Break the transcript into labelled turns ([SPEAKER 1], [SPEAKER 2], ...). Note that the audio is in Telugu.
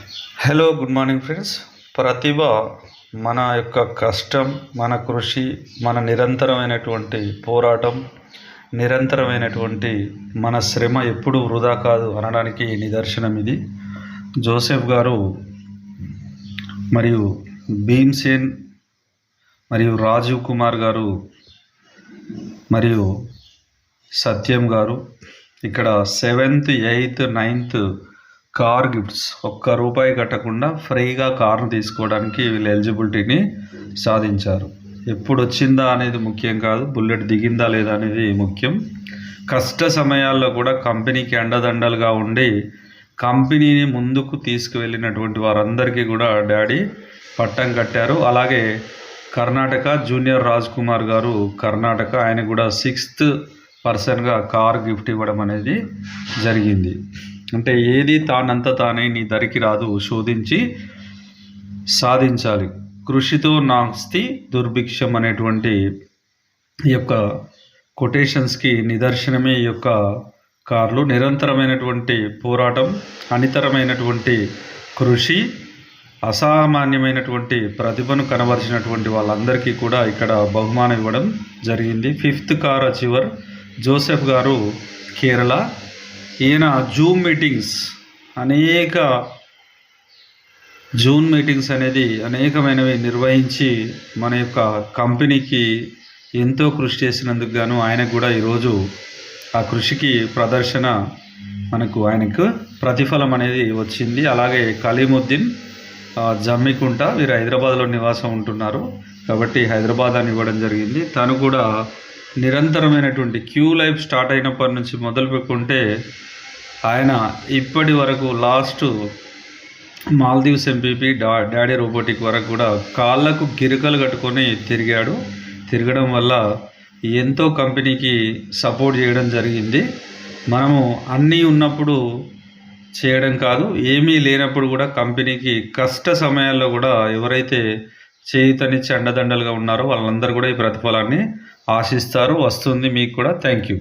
[SPEAKER 1] Hello, good morning friends. ప్రతిభ మన యొక్క కష్టం, మన కృషి, మన నిరంతరమైనటువంటి పోరాటం, నిరంతరమైనటువంటి మన శ్రమ ఎప్పుడూ వృధా కాదు అనడానికి నిదర్శనం ఇది. జోసెఫ్ గారు మరియు భీమ్సేన్ మరియు రాజీవ్ కుమార్ గారు మరియు సత్యం గారు ఇక్కడ 7th, 8th, 9th car gifts ₹1 కట్టకుండా ఫ్రీగా కార్ను తీసుకోవడానికి వీళ్ళు ఎలిజిబిలిటీని సాధించారు. ఎప్పుడు వచ్చిందా అనేది ముఖ్యం కాదు, బుల్లెట్ దిగిందా లేదా అనేది ముఖ్యం. కష్ట సమయాల్లో కూడా కంపెనీకి అండదండలుగా ఉండి కంపెనీని ముందుకు తీసుకువెళ్ళినటువంటి వారందరికీ కూడా డాడీ పట్టం కట్టారు. అలాగే కర్ణాటక జూనియర్ రాజ్ కుమార్ గారు కర్ణాటక, ఆయన కూడా 6th పర్సన్గా కార్ గిఫ్ట్ ఇవ్వడం అనేది జరిగింది. అంటే ఏది తానంత తానే నీ దరికి రాదు, శోధించి సాధించాలి. కృషితో నాస్తి దుర్భిక్షం అనేటువంటి ఈ యొక్క కొటేషన్స్కి నిదర్శనమే ఈ యొక్క కార్లు. నిరంతరమైనటువంటి పోరాటం, అనితరమైనటువంటి కృషి, అసామాన్యమైనటువంటి ప్రతిభను కనబరిచినటువంటి వాళ్ళందరికీ కూడా ఇక్కడ బహుమానం ఇవ్వడం జరిగింది. 5th కార్ అచీవర్ జోసెఫ్ గారు కేరళ. ఈయన జూమ్ మీటింగ్స్ అనేది అనేకమైనవి నిర్వహించి మన యొక్క కంపెనీకి ఎంతో కృషి చేసినందుకు గాను ఆయనకు కూడా ఈరోజు ఆ కృషికి ప్రదర్శన ఆయనకు ప్రతిఫలం అనేది వచ్చింది. అలాగే కలీముద్దీన్ జమ్మికుంట, వీరు హైదరాబాద్లో నివాసం ఉంటున్నారు కాబట్టి హైదరాబాద్ అని ఇవ్వడం జరిగింది. తను కూడా నిరంతరమైనటువంటి క్యూ లైఫ్ స్టార్ట్ అయినప్పటి నుంచి మొదలు పెట్టుకుంటే ఆయన ఇప్పటి వరకు last Maldives MPP daddy robotic వరకు కూడా కాళ్ళకు గిరికలు కట్టుకొని తిరగడం వల్ల ఎంతో కంపెనీకి సపోర్ట్ చేయడం జరిగింది. మనము అన్నీ ఉన్నప్పుడు చేయడం కాదు, ఏమీ లేనప్పుడు కూడా కంపెనీకి కష్ట సమయాల్లో కూడా ఎవరైతే చేయుతనిచ్చి అండదండలుగా ఉన్నారో వాళ్ళందరూ కూడా ఈ ప్రతిఫలాన్ని ఆశిస్తారు. వస్తుంది మీకు కూడా. Thank you.